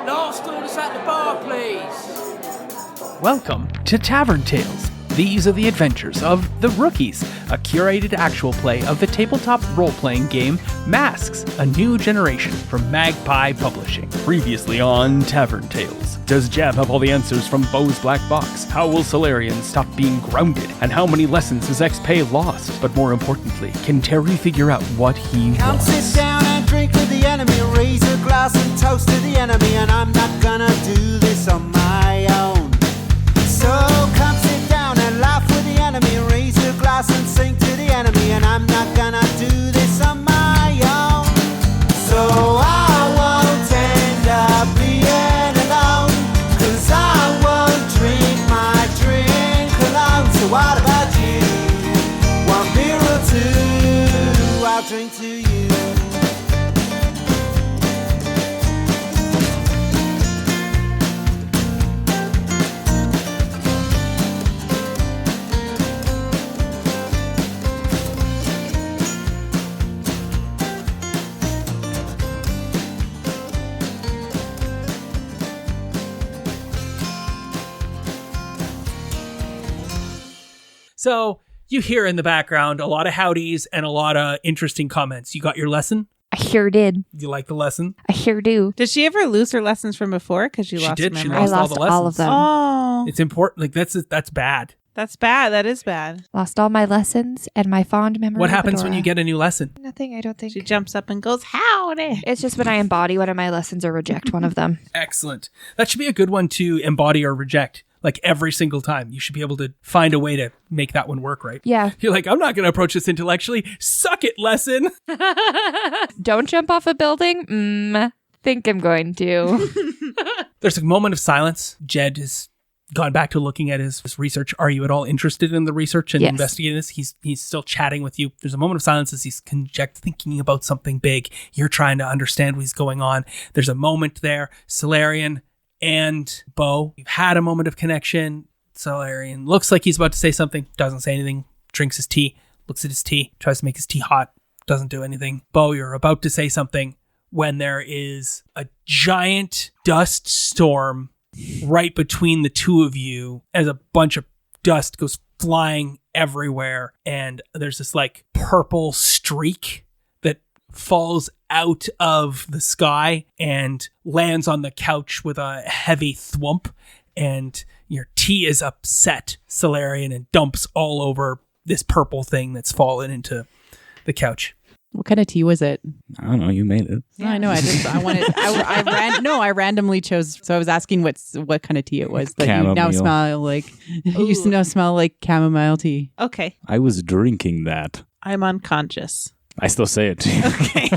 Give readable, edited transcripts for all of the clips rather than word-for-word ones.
Last orders at the bar, please. Welcome to Tavern Tales. These are the adventures of The Rookies, a curated actual play of the tabletop role-playing game Masks, a New Generation from Magpie Publishing. Previously on Tavern Tales. Does Jab have all the answers from Beau's black box? How will Solarion stop being grounded? And how many lessons has XPay lost? But more importantly, can Terry figure out what he Come wants? sit down and drink with the enemy, raise a glass and toast to the enemy, and I'm not gonna do this on my own. So come sit down and laugh with the enemy, raise a glass and sing to the enemy, and I'm not gonna do this on my own. So I won't end up being alone, 'cause I won't drink my drink alone. So what about you? 1 beer or two, I'll drink to you. So, you hear in the background a lot of howdies and a lot of interesting comments. You got your lesson? I sure did. You like the lesson? I sure do. Did she ever lose her lessons from before? Because she lost did. her She memory. I lost all lost the all of lessons. them. Oh, It's important. Like, that's bad. that's bad. That is bad. Lost all my lessons and my fond memory. What of happens when Fedora. you get a new lesson? Nothing, I don't think. She jumps up and goes, howdy. It's just when I embody one of my lessons or reject one of them. Excellent. That should be a good one to embody or reject. Like every single time. You should be able to find a way to make that one work, right? Yeah. You're like, I'm not going to approach this intellectually. Suck it, lesson. Don't jump off a building? Think I'm going to. There's a moment of silence. Jed has gone back to looking at his research. Are you at all interested in the research and Yes. investigating this? He's still chatting with you. There's a moment of silence as he's thinking about something big. You're trying to understand what's going on. There's a moment there. Solarion and Beau, you've had a moment of connection. Solarion looks like he's about to say something, doesn't say anything, drinks his tea, looks at his tea, tries to make his tea hot, doesn't do anything. Beau, you're about to say something when there is a giant dust storm right between the two of you as a bunch of dust goes flying everywhere, and there's this like purple streak that falls out of the sky and lands on the couch with a heavy thwump, and your tea is upset, Solarion, and dumps all over this purple thing that's fallen into the couch. What kind of tea was it? I don't know. You made it. Yeah. I know. I randomly chose. So I was asking what kind of tea it was. That you now Chamomile. smell like. You now smell like chamomile tea. Okay. I was drinking that. I'm unconscious. I still say it. Okay.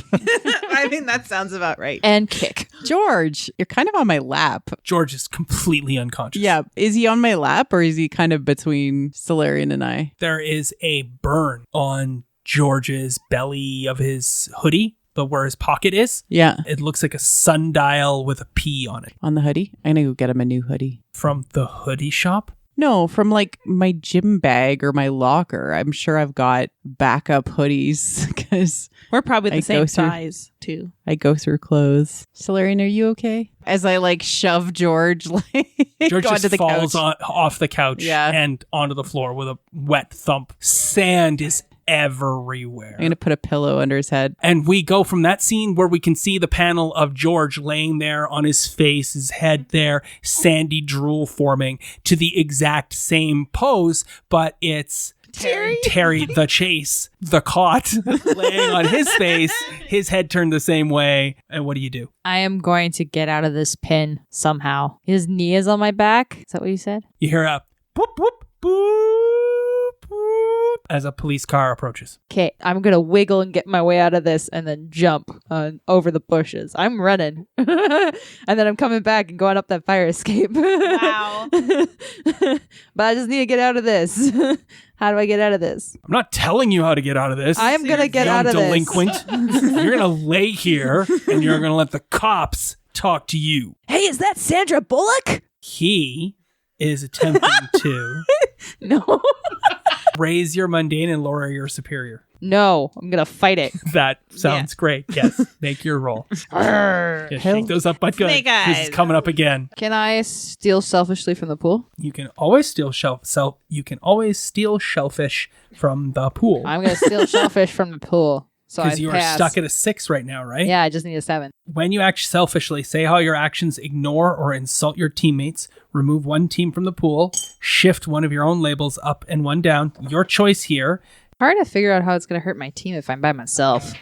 I mean, that sounds about right. And kick. George, you're kind of on my lap. George is completely unconscious. Yeah. Is he on my lap or is he kind of between Solarion and I? There is a burn on George's belly of his hoodie, but where his pocket is. Yeah. It looks like a sundial with a P on it. On the hoodie? I'm going to go get him a new hoodie. From the hoodie shop? No, from like my gym bag or my locker. I'm sure I've got backup hoodies because We're probably I the same go through- size, too. I go through clothes. Solarion, are you okay? As I like shove George like George onto just the falls couch. off the couch Yeah. and onto the floor with a wet thump. Sand is everywhere. I'm going to put a pillow under his head. And we go from that scene where we can see the panel of George laying there on his face, his head there, sandy drool forming, to the exact same pose, but it's Terry the Chase, the cot, laying on his face, his head turned the same way. And what do you do? I am going to get out of this pin somehow. His knee is on my back. Is that what you said? You hear a boop, boop, boop, boop as a police car approaches. Okay, I'm going to wiggle and get my way out of this and then jump over the bushes. I'm running. And then I'm coming back and going up that fire escape. Wow. But I just need to get out of this. How do I get out of this? I'm not telling you how to get out of this. I am going to get out of delinquent. You're going to lay here and you're going to let the cops talk to you. Hey, is that Sandra Bullock? He is attempting to No. Raise your mundane and lower your superior. No, I'm gonna fight it. That sounds great. Yes. Make your roll. Yeah, shake those up, but good. Snake This is eyes. coming up again. Can I steal selfishly from the pool? You can always steal shellfish from the pool. I'm gonna steal shellfish from the pool. So I Because you are pass. stuck at a 6 right now, right? Yeah, I just need a 7. When you act selfishly, say how your actions ignore or insult your teammates, remove one team from the pool, shift one of your own labels up and one down. Your choice here. Hard to figure out how it's gonna hurt my team if I'm by myself.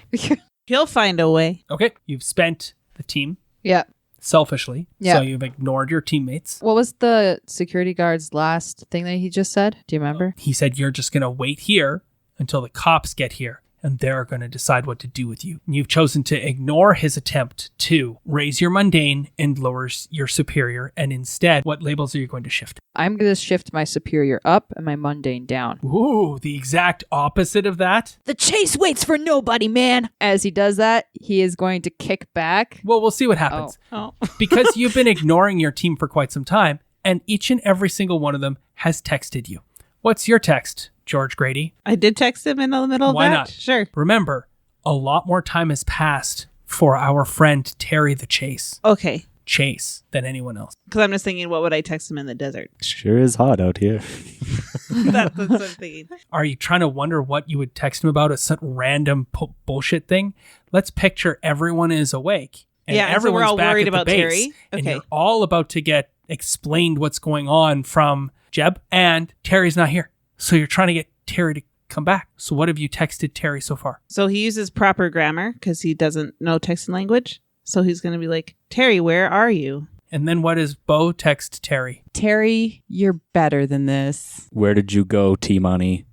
He'll find a way. Okay, you've spent the team Yeah. selfishly, Yeah. so you've ignored your teammates. What was the security guard's last thing that he just said? Do you remember? He said you're just going to wait here until the cops get here, and they're going to decide what to do with you. And you've chosen to ignore his attempt to raise your mundane and lower your superior, and instead, what labels are you going to shift? I'm going to shift my superior up and my mundane down. Ooh, the exact opposite of that? The chase waits for nobody, man. As he does that, he is going to kick back. Well, we'll see what happens. Oh. Because you've been ignoring your team for quite some time, and each and every single one of them has texted you. What's your text, George Grady? I did text him in the middle of Why that. not? Sure. Remember, a lot more time has passed for our friend Terry the Chase than anyone else. Because I'm just thinking, what would I text him in the desert? Sure is hot out here. That's what I'm thinking. Are you trying to wonder what you would text him about? Some random bullshit thing? Let's picture everyone is awake. And Yeah, and so we're everyone's all back worried at the about base, Terry? And Okay. you're all about to get explained what's going on from Jeb, and Terry's not here. So you're trying to get Terry to come back. So what have you texted Terry so far? So he uses proper grammar because he doesn't know text and language. So he's going to be like, Terry, where are you? And then what does Beau text Terry? Terry, you're better than this. Where did you go, T-Money?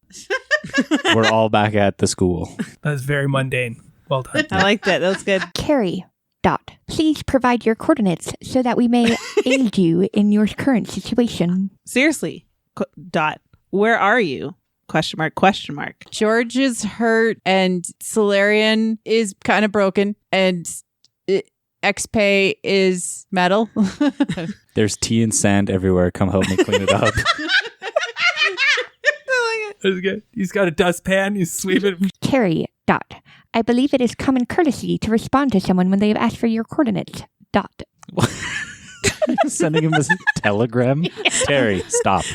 We're all back at the school. That's very mundane. Well done. I like that. That was good. Carrie. Please provide your coordinates so that we may aid you in your current situation. Seriously. Dot. Where are you? Question mark, question mark. George is hurt and Solarion is kind of broken and XPay is metal. There's tea and sand everywhere. Come help me clean it up. That's good. He's got a dustpan. He's sweeping. Carrie. I believe it is common courtesy to respond to someone when they have asked for your coordinates. Sending him a telegram. Terry, stop.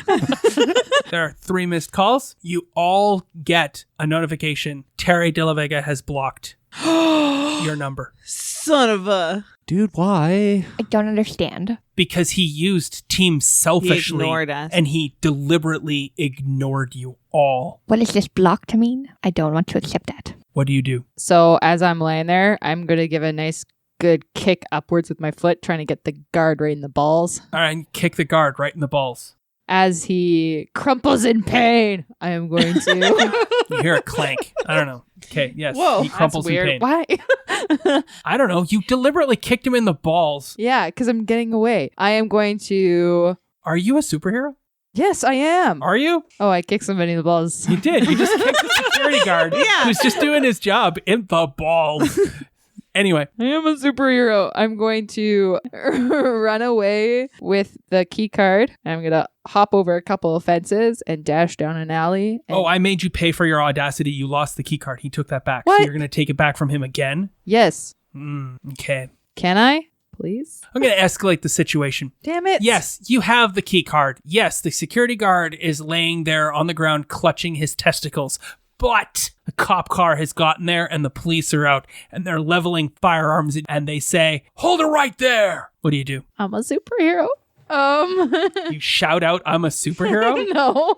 There are 3 missed calls. You all get a notification. Terry De La Vega has blocked your number. Son of a... Dude, why? I don't understand. Because he used team selfishly. He ignored us. And he deliberately ignored you all. What does this block to mean? I don't want to accept that. What do you do? So as I'm laying there, I'm going to give a nice good kick upwards with my foot, trying to get the guard right in the balls. All right, kick the guard right in the balls. As he crumples in pain, I am going to... You hear a clank. I don't know. Okay, yes. Whoa, he crumples that's weird. in pain. Why? I don't know. You deliberately kicked him in the balls. Yeah, because I'm getting away. I am going to... Are you a superhero? Yes, I am. Are you? Oh, I kicked somebody in the balls. You did. You just kicked the security guard who's just doing his job in the balls. Anyway. I am a superhero. I'm going to run away with the key card. I'm going to hop over a couple of fences and dash down an alley. Oh, I made you pay for your audacity. You lost the key card. He took that back. What? So you're going to take it back from him again? Yes. Okay. Can I? Please? I'm going to escalate the situation. Damn it. Yes, you have the key card. Yes, the security guard is laying there on the ground clutching his testicles. But a cop car has gotten there and the police are out and they're leveling firearms and they say, "Hold it right there." What do? I'm a superhero. You shout out, "I'm a superhero"? No.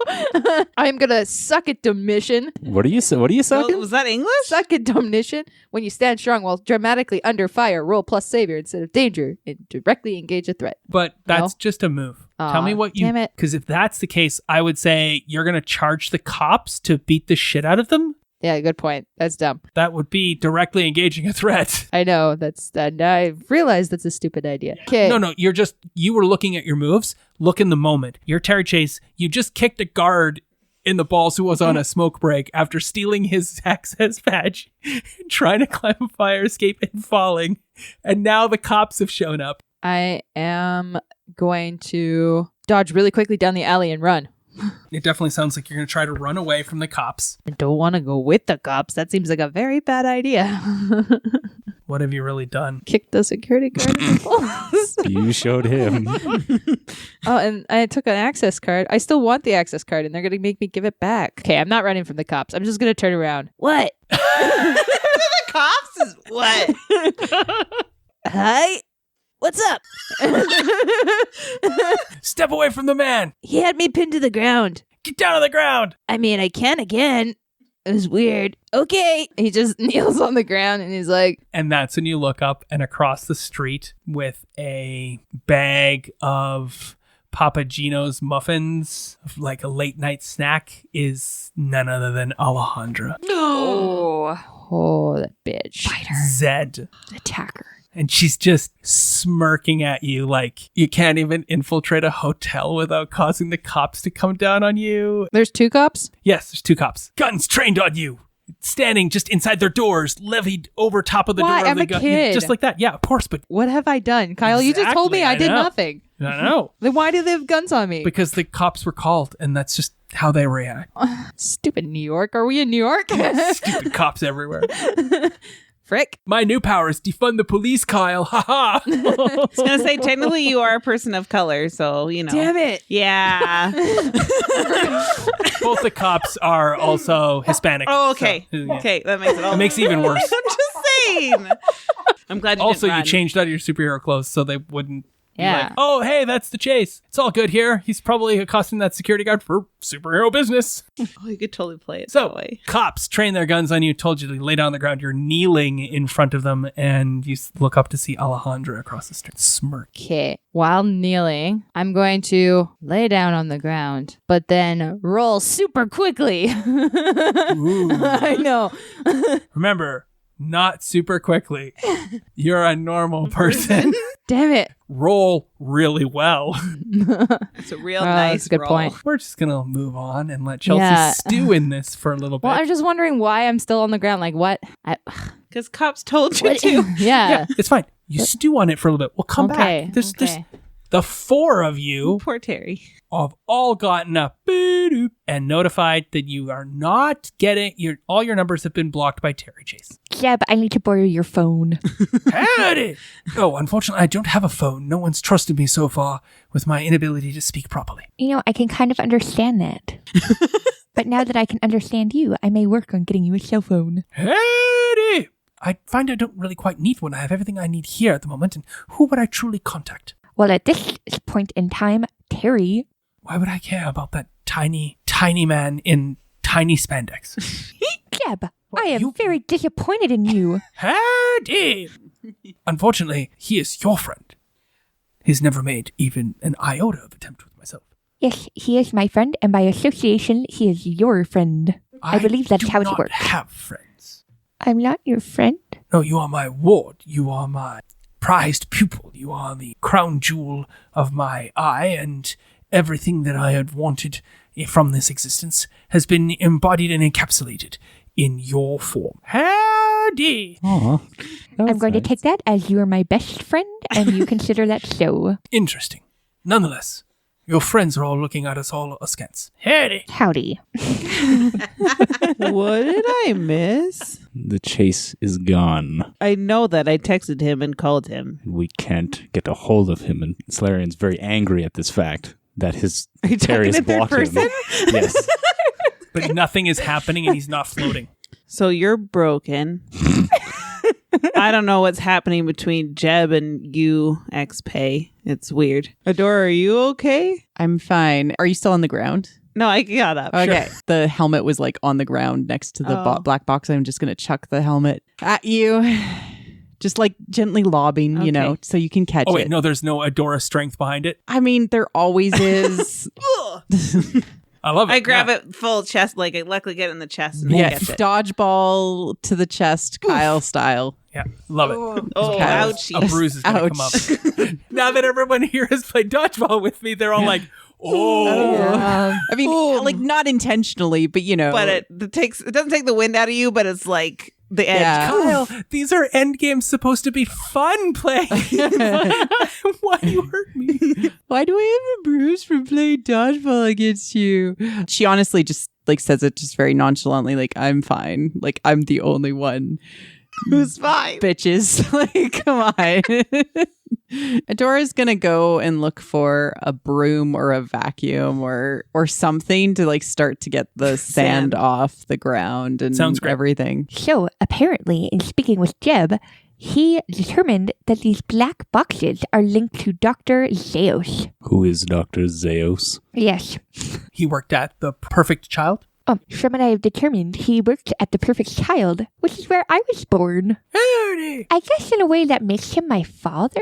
I'm going to suck at dominion. What are you sucking? Was that English? Suck at dominion. When you stand strong while dramatically under fire, roll plus savior instead of danger and directly engage a threat. But that's No. just a move. Aw, Tell me what you... damn it. Because if that's the case, I would say you're going to charge the cops to beat the shit out of them? Yeah, good point. That's dumb. That would be directly engaging a threat. I know. I realized that's a stupid idea. Okay. No, you were looking at your moves. Look in the moment. You're Terry Chase. You just kicked a guard in the balls who was on a smoke break after stealing his access badge, trying to climb a fire escape and falling. And now the cops have shown up. I am going to dodge really quickly down the alley and run. It definitely sounds like you're going to try to run away from the cops. I don't want to go with the cops. That seems like a very bad idea. What have you really done? Kick the security guard in the balls. You showed him. Oh, and I took an access card. I still want the access card, and they're going to make me give it back. Okay, I'm not running from the cops. I'm just going to turn around. What? The cops is what? Hi? What's up? Step away from the man. He had me pinned to the ground. Get down on the ground. I mean, I can again. It was weird. Okay. He just kneels on the ground and he's like, And that's when you look up, and across the street with a bag of Papa Gino's muffins, like a late night snack, is none other than Alejandra. oh, that bitch. Zed. Attacker. And she's just smirking at you like you can't even infiltrate a hotel without causing the cops to come down on you. There's 2 cops? Yes, there's 2 cops. Guns trained on you. Standing just inside their doors, levied over top of the Why? door of I'm the a gun. kid. Just like that. Yeah, of course, but What have I done? Kyle, you just told me I Exactly, did I know. nothing. I know. Then why do they have guns on me? Because the cops were called, and that's just how they react. Stupid New York. Are we in New York? Stupid cops everywhere. Frick. My new power is defund the police, Kyle. Ha ha. I was gonna say technically you are a person of color, so you know. Damn it. Yeah. Both the cops are also Hispanic. Oh, okay. So, yeah. Okay, that makes it all. It makes it even worse. I'm just saying. I'm glad you Also, didn't you run. changed out of your superhero clothes so they wouldn't be Yeah. like, oh, hey, that's the chase. It's all good here. He's probably accosting that security guard for superhero business. Oh, you could totally play it that So, way. cops train their guns on you, told you to lay down on the ground. You're kneeling in front of them, and you look up to see Alejandra across the street. Smirk. Okay. While kneeling, I'm going to lay down on the ground, but then roll super quickly. I know. Remember, not super quickly. You're a normal person. Damn it. Roll really well. It's a real Oh, nice that's a good roll. point. We're just going to move on and let Chelsea Yeah. stew in this for a little bit. Well, I'm just wondering why I'm still on the ground. Like, what? Because cops told you What? to. Yeah. yeah, it's fine. You stew on it for a little bit. We'll come Okay, back. There's okay. the 4 of you Poor Terry. have all gotten up and notified that you are not getting all your numbers have been blocked by Terry Chase. Jeb, I need to borrow your phone. Howdy! Oh, unfortunately, I don't have a phone. No one's trusted me so far with my inability to speak properly. You know, I can kind of understand that. But now that I can understand you, I may work on getting you a cell phone. Howdy! I find I don't really quite need one. I have everything I need here at the moment, and who would I truly contact? Well, at this point in time, Terry. Why would I care about that tiny, tiny man in tiny spandex? Jeb, Well, I am you- very disappointed in you. Howdy! Unfortunately, he is your friend. He's never made even an iota of attempt with myself. Yes, he is my friend, and by association, he is your friend. I believe that's do how it not works. have friends. I'm not your friend. No, you are my ward. You are my prized pupil. You are the crown jewel of my eye, and everything that I had wanted from this existence has been embodied and encapsulated in your form. Howdy! Aw. I'm going to take that as you are my best friend, and you consider that so. Interesting. Nonetheless, your friends are all looking at us all askance. Howdy! Howdy. What did I miss? The chase is gone. I know that. I texted him and called him. We can't get a hold of him, and Solarion's very angry at this fact that his Are you Terry talking has in third blocked him. person? Yes. But nothing is happening and he's not floating. So you're broken. I don't know what's happening between Jeb and you, XPay. It's weird. Adora, are you okay? I'm fine. Are you still on the ground? No, I got up. Okay. Sure. The helmet was like on the ground next to the Oh. black box. I'm just going to chuck the helmet at you. Just like gently lobbing, you know, Okay. so you can catch Oh, wait, it. no, there's no Adora strength behind it. I mean, there always is. I love it. I grab Yeah. it full chest, like I luckily get it in the chest and Yeah, catch it. dodgeball to the chest, Kyle style. Yeah, love it. Oh, Kyle. ouchie. A bruise is going to come up. Now that everyone here has played dodgeball with me, they're all like, oh. I mean, like not intentionally, but you know. But it doesn't take the wind out of you, but it's like the edge. Yeah. Kyle, these are end games supposed to be fun play. Why you hurt me? Why do I have a bruise from playing dodgeball against you? She honestly just like says it just very nonchalantly, like, I'm fine. Like, I'm the only one Who's fine? bitches. Like, come on. Adora's gonna go and look for a broom or a vacuum or something to like start to get the sand off the ground and Sounds great. everything. So, apparently, in speaking with Jeb, he determined that these black boxes are linked to Dr. Zeus. Who is Dr. Zeus? Yes. He worked at the Perfect Child. From what I have determined, he worked at the Perfect Child, which is where I was born. Howdy. I guess in a way that makes him my father?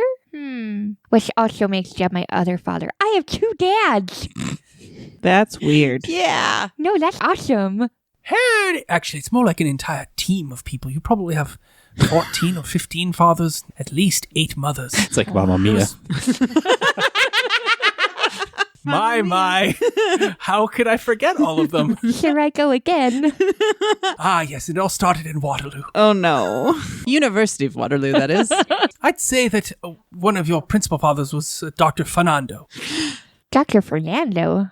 Which also makes Jeb my other father. I have 2 dads. That's weird. Yeah. No, that's awesome. Howdy. Actually, it's more like an entire team of people. You probably have 14 or 15 fathers, at least 8 mothers. It's like Mamma Mia. My. How could I forget all of them? Here I go again. Ah, yes, it all started in Waterloo. Oh no. University of Waterloo, that is. I'd say that one of your principal fathers was Dr. Fernando. Dr. Fernando.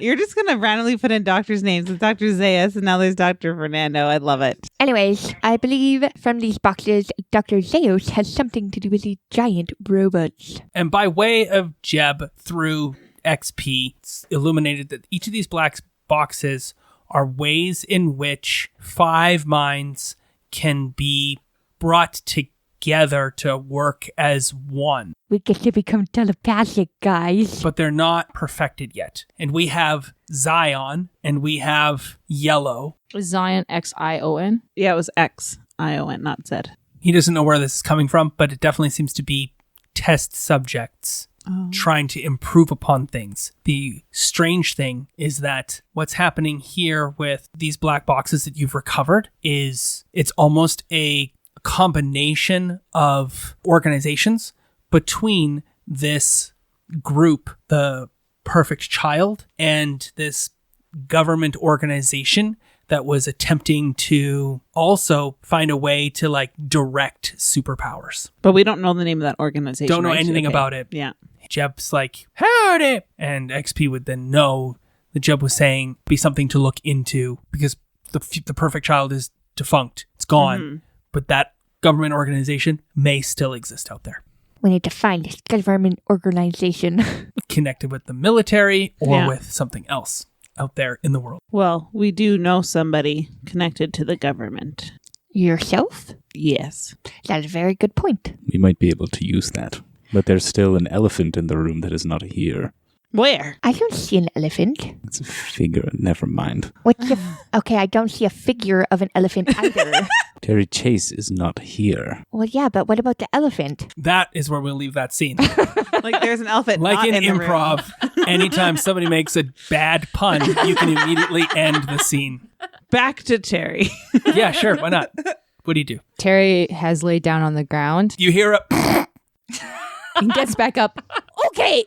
You're just gonna randomly put in doctors' names. It's Dr. Zeus, and now there's Dr. Fernando. I love it. Anyways, I believe from these boxes, Dr. Zeus has something to do with these giant robots. And by way of Jeb through XP, it's illuminated that each of these black boxes are ways in which 5 minds can be brought together to work as one. We get to become telepathic, guys. But they're not perfected yet. And we have Zion and we have Yellow. Zion Xion. Yeah, it was Xion, not Z. He doesn't know where this is coming from, but it definitely seems to be test subjects trying to improve upon things. The strange thing is that what's happening here with these black boxes that you've recovered is it's almost a combination of organizations between this group, the Perfect Child, and this government organization that was attempting to also find a way to like direct superpowers. But we don't know the name of that organization. Don't know right? anything Okay. about it. Yeah. Jeb's like, howdy! And XP would then know that Jeb was saying be something to look into because the Perfect Child is defunct. It's gone. But that government organization may still exist out there. We need to find this government organization. Connected with the military or Yeah. with something else out there in the world. Well, we do know somebody connected to the government. Yourself? Yes. That's a very good point. We might be able to use that. But there's still an elephant in the room that is not here. Where? I don't see an elephant. It's a figure. Never mind. What's okay, I don't see a figure of an elephant either. Terry Chase is not here. Well, yeah, but what about the elephant? That is where we'll leave that scene. Like there's an elephant. Like not in the room. improv, anytime somebody makes a bad pun, you can immediately end the scene. Back to Terry. Yeah, sure. Why not? What do you do? Terry has laid down on the ground. You hear a... He gets back up. Okay.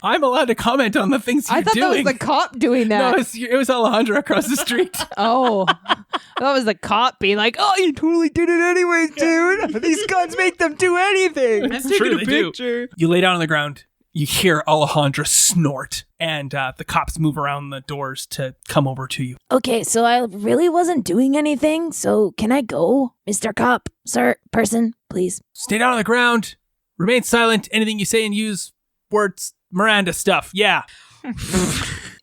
I'm allowed to comment on the things you're I thought doing. that was the cop doing No, that. it was Alejandra across the street. Oh. That was the cop being like, oh, you totally did it anyways, dude. These guns make them do anything. That's true, they do. You lay down on the ground. You hear Alejandra snort, and the cops move around the doors to come over to you. Okay, so I really wasn't doing anything, so can I go? Mr. Cop, sir, person, please. Stay down on the ground. Remain silent. Anything you say and use words, Miranda stuff. Yeah.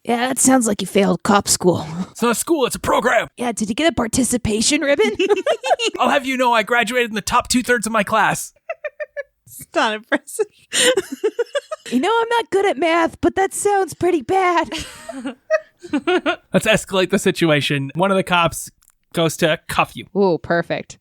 Yeah, that sounds like you failed cop school. It's not a school, it's a program. Yeah, did you get a participation ribbon? I'll have you know I graduated in the top 2/3 of my class. It's not impressive. You know, I'm not good at math, but that sounds pretty bad. Let's escalate the situation. One of the cops goes to cuff you. Oh, perfect.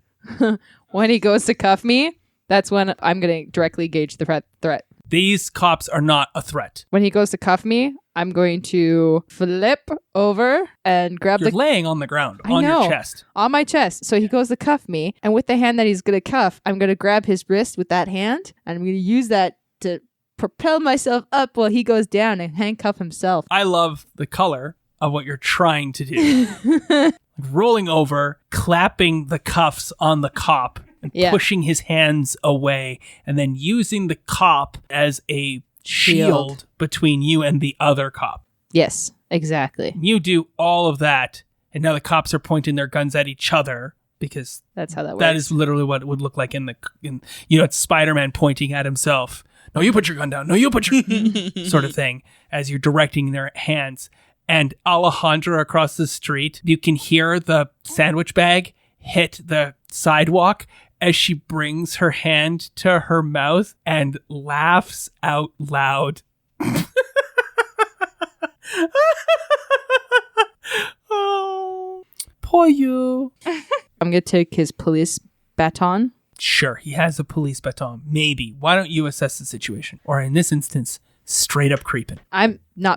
When he goes to cuff me, that's when I'm going to directly gauge the threat. These cops are not a threat. When he goes to cuff me, I'm going to flip over and grab You're the laying on the ground, I on know. your chest. on my chest. So he goes to cuff me, and with the hand that he's going to cuff, I'm going to grab his wrist with that hand, and I'm going to use that to propel myself up while he goes down and handcuff himself. I love the color of what you're trying to do. Rolling over, clapping the cuffs on the cop, and pushing his hands away, and then using the cop as a shield between you and the other cop. Yes, exactly. You do all of that, and now the cops are pointing their guns at each other because that's how that works. That is literally what it would look like in it's Spider-Man pointing at himself. No, you put your gun down. No, you put your sort of thing as you're directing their hands. And Alejandra across the street, you can hear the sandwich bag hit the sidewalk as she brings her hand to her mouth and laughs out loud. Oh, poor you. I'm going to take his police baton. Sure, he has a police baton. Maybe. Why don't you assess the situation? Or in this instance, straight up creeping.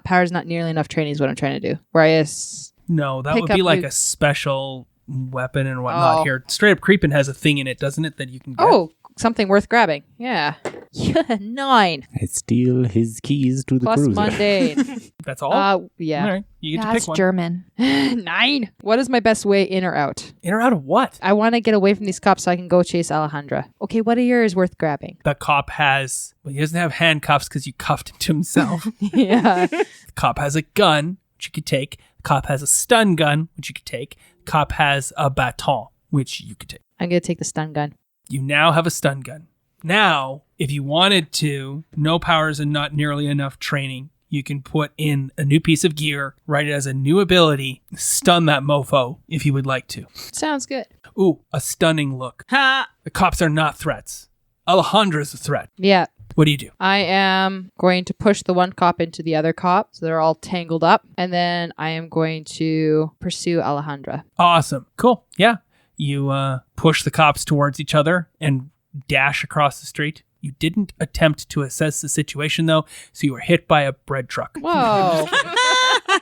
Power's not nearly enough training is what I'm trying to do. Whereas no, that would be like a special weapon and whatnot here. Straight up creeping has a thing in it, doesn't it, that you can get? Oh, something worth grabbing. Yeah. 9. I steal his keys to the Plus cruiser. mundane. That's all? Yeah. All right, you get to That's pick one. German. 9. What is my best way in or out? In or out of what? I want to get away from these cops so I can go chase Alejandra. Okay, what of yours worth grabbing? The cop has, he doesn't have handcuffs because you cuffed him to himself. Yeah. The cop has a gun, which you could take. The cop has a stun gun, which you could take. The cop has a baton, which you could take. I'm going to take the stun gun. You now have a stun gun. Now, if you wanted to, no powers and not nearly enough training, you can put in a new piece of gear, write it as a new ability, stun that mofo if you would like to. Sounds good. Ooh, a stunning look. The cops are not threats. Alejandra's a threat. Yeah. What do you do? I am going to push the one cop into the other cop, so they're all tangled up, and then I am going to pursue Alejandra. Awesome. Cool. Yeah. You push the cops towards each other and dash across the street. You didn't attempt to assess the situation, though, so you were hit by a bread truck. Whoa.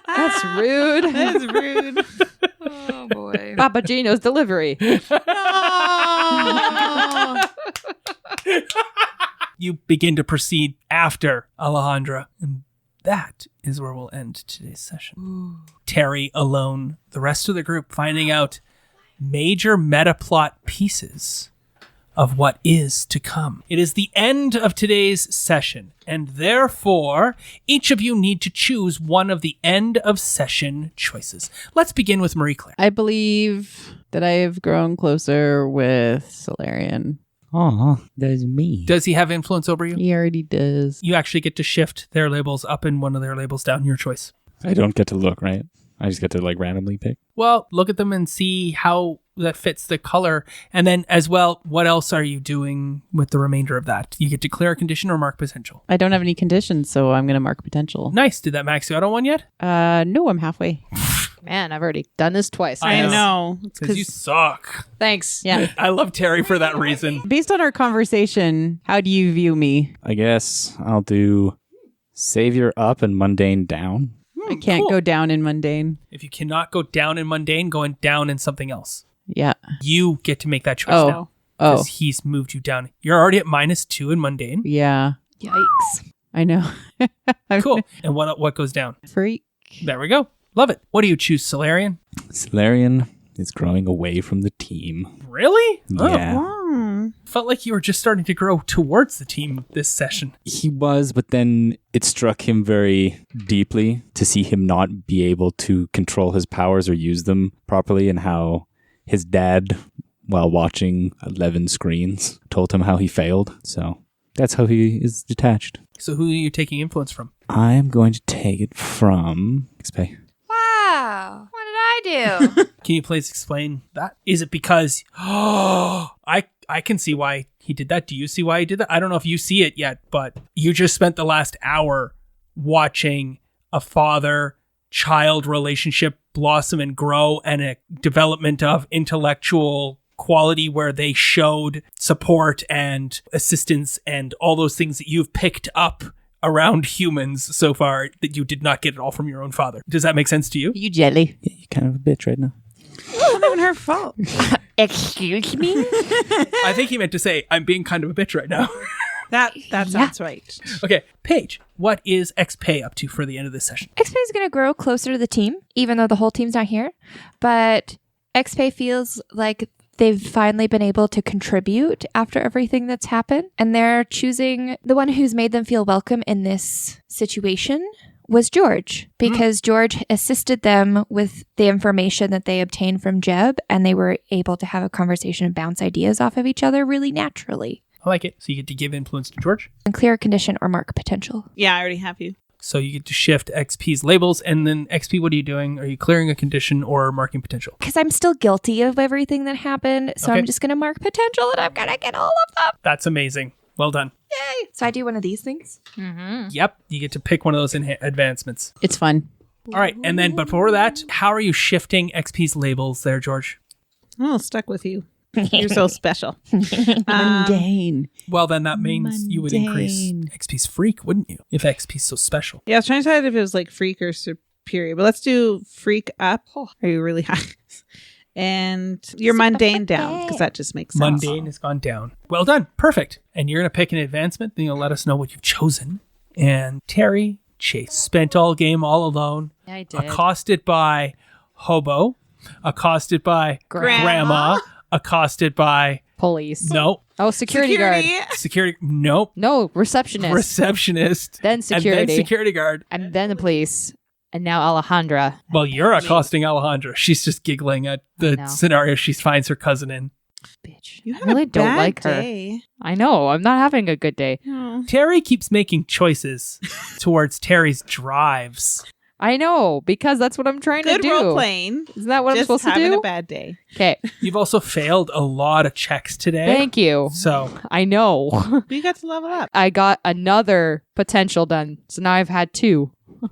That's rude. That's rude. Oh, boy. Papa Gino's delivery. You begin to proceed after Alejandra, and that is where we'll end today's session. Terry alone, the rest of the group finding out major meta plot pieces of what is to come. It is the end of today's session, and therefore, each of you need to choose one of the end of session choices. Let's begin with Marie Claire. I believe that I have grown closer with Solarion. Aw, there's me. Does he have influence over you? He already does. You actually get to shift their labels up and one of their labels down, your choice. I don't get to look, right? I just get to randomly pick. Well, look at them and see how that fits the color. And then as well, what else are you doing with the remainder of that? You get to clear a condition or mark potential. I don't have any conditions, so I'm going to mark potential. Nice. Did that max you out on one yet? No, I'm halfway. Man, I've already done this twice. I know. Because you suck. Thanks. Yeah. I love Terry for that reason. Based on our conversation, how do you view me? I guess I'll do Savior up and Mundane down. I can't go down in mundane. If you cannot go down in mundane, going down in something else. Yeah. You get to make that choice now. Oh. Because he's moved you down. You're already at -2 in mundane. Yeah. Yikes. I know. Cool. And what goes down? Freak. There we go. Love it. What do you choose, Solarion? Solarion is growing away from the team. Really? Yeah. Oh. Felt like you were just starting to grow towards the team this session. He was, but then it struck him very deeply to see him not be able to control his powers or use them properly, and how his dad, while watching 11 screens, told him how he failed. So that's how he is detached. So who are you taking influence from? I am going to take it from XPay. Wow. What did I do? Can you please explain that? Is it because I can see why he did that. Do you see why he did that? I don't know if you see it yet, but you just spent the last hour watching a father-child relationship blossom and grow, and a development of intellectual quality where they showed support and assistance and all those things that you've picked up around humans so far that you did not get it all from your own father. Does that make sense to you? You jelly. Yeah, you're kind of a bitch right now. It's not even her fault. Excuse me? I think he meant to say, I'm being kind of a bitch right now. That sounds right. Okay, Paige, what is XPay up to for the end of this session? XPay is going to grow closer to the team, even though the whole team's not here. But XPay feels like they've finally been able to contribute after everything that's happened. And they're choosing the one who's made them feel welcome in this situation was George, because George assisted them with the information that they obtained from Jeb, and they were able to have a conversation and bounce ideas off of each other really naturally. I like it. So you get to give influence to George. And clear condition or mark potential. Yeah, I already have you. So you get to shift XP's labels, and then XP, what are you doing? Are you clearing a condition or marking potential? Because I'm still guilty of everything that happened, so Okay. I'm just going to mark potential, and I'm going to get all of them. That's amazing. Well done. Yay! So I do one of these things. Yep, you get to pick one of those advancements. It's fun. All right, and then before that, how are you shifting XP's labels there, George? Oh, stuck with you. You're so special. Mundane. Well, then that means you would increase Mundane. XP's freak, wouldn't you? If XP's so special. Yeah, I was trying to decide if it was like freak or superior, but let's do freak up. Oh, are you really high? And your mundane down, because that just makes sense. Mundane has gone down. Well done. Perfect. And you're going to pick an advancement, then you'll let us know what you've chosen. And Terry Chase spent all game all alone. I did. Accosted by Hobo. Accosted by Grandma. Accosted by... Police. No. Oh, security guard. Security. Nope. No, receptionist. Receptionist. Then security. And then security guard. And then the police. And now Alejandra. Well, you're accosting Alejandra. She's just giggling at the know. scenario she finds her cousin in. Bitch. You I really don't bad like her. day. I know. I'm not having a good day. Oh. Terry keeps making choices towards Terry's drives. I know, because that's what I'm trying Good to do. role playing. Isn't that what I'm Just supposed to having do? a bad day. Okay. You've also failed a lot of checks today. Thank you. So, I know. We got to level up. I got another potential done. So now I've had 2.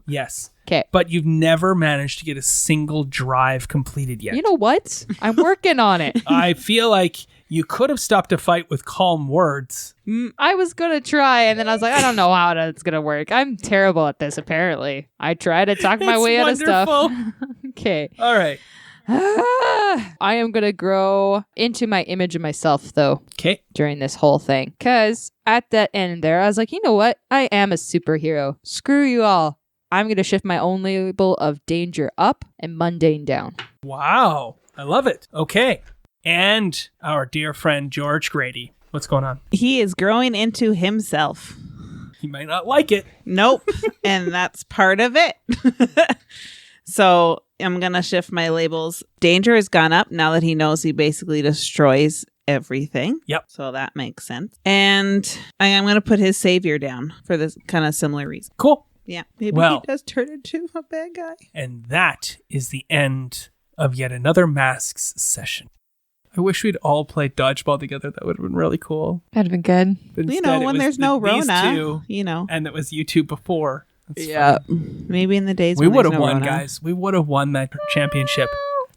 yes. Okay. But you've never managed to get a single drive completed yet. You know what? I'm working on it. I feel like you could have stopped a fight with calm words. I was going to try, and then I was like, I don't know how that's going to work. I'm terrible at this, apparently. I try to talk my It's way out of stuff. wonderful. Okay. All right. I am going to grow into my image of myself, though, Okay. during this whole thing. Because at the end there, I was like, you know what? I am a superhero. Screw you all. I'm going to shift my own label of danger up and mundane down. Wow. I love it. Okay. And our dear friend George Grady. What's going on? He is growing into himself. He might not like it. Nope. And that's part of it. So I'm going to shift my labels. Danger has gone up now that he knows he basically destroys everything. Yep. So that makes sense. And I am going to put his savior down for this kind of similar reason. Cool. Yeah. Maybe Well- he does turn into a bad guy. And that is the end of yet another Masks session. I wish we'd all played dodgeball together. That would have been really cool. That'd have been good. But You instead, know, it when was there's no these Rona, two, you know, and it was you two before. That's Yeah. fine. maybe in the days We when would there's have no won, Rona. guys. We would have won that championship.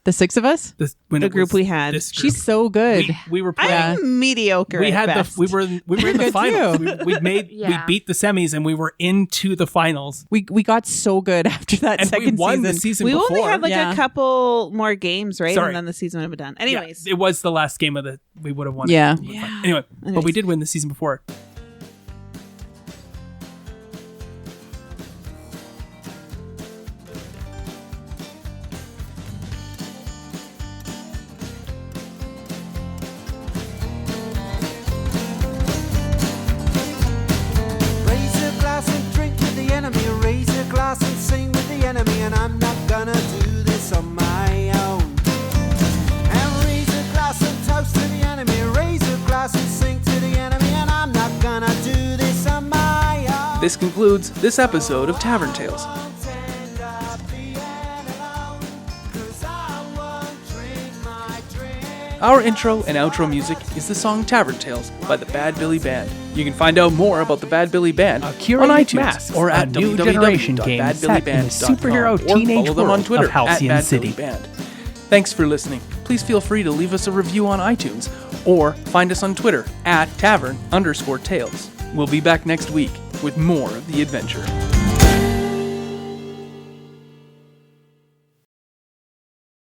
The 6 of us? When The it group was we had. this group. She's so good. We were playing. I'm mediocre. We at had best. we were in the good finals. too. We Yeah. beat the semis and we were into the finals. We got so good after that And second we won season. the season We before. only had like Yeah. a couple more games, right? Sorry. And then the season would have been done. Yeah, Anyways. it was the last game of the. We would have won. Yeah. It. Anyway, but we Anyways. did win the season before. Raise a glass and drink with the enemy. Raise a glass and sing with the enemy. And I'm not gonna do this on my own. And raise a glass and toast to the enemy. Raise a glass and sing to the enemy. And I'm not gonna do this on my own. This concludes this episode of Tavern Tales. End up being alone, 'cause I won't drink my drink. Our intro and outro music is the song Tavern Tales by the Bad Billy Band. You can find out more about the Bad Billy Band on curated iTunes masks, or at a new generation game set in the superhero or teenage follow them on world Twitter of Halcyon at City. Band. Thanks for listening. Please feel free to leave us a review on iTunes or find us on Twitter at Tavern_Tales. We'll be back next week with more of the adventure.